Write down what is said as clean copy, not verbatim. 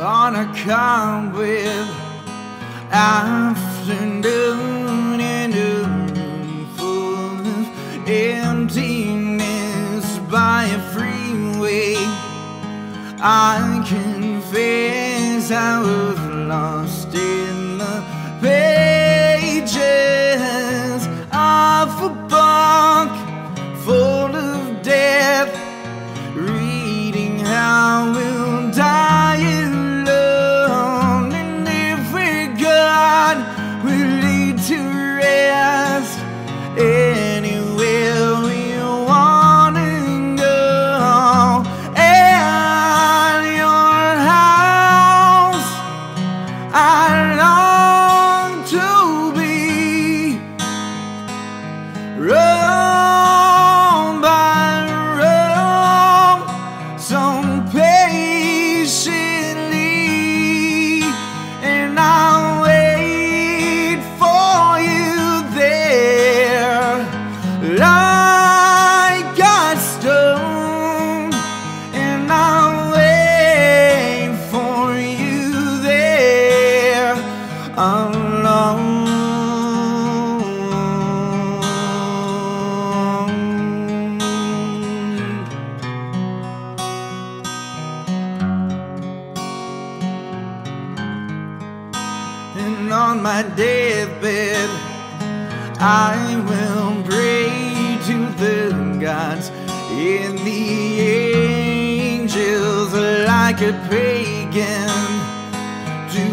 on a cobweb afternoon in a room full of emptiness by a freeway. I confess I was lost in the pages of a book full of death, reading how we'll die alone, and every God will lead to rest anywhere we wanna go. And your house I long to be, roam by roam, so patiently, and I'll wait for you there like a stone, and I'll wait for you there alone. And on my deathbed I will pray to the gods and the angels like a pagan to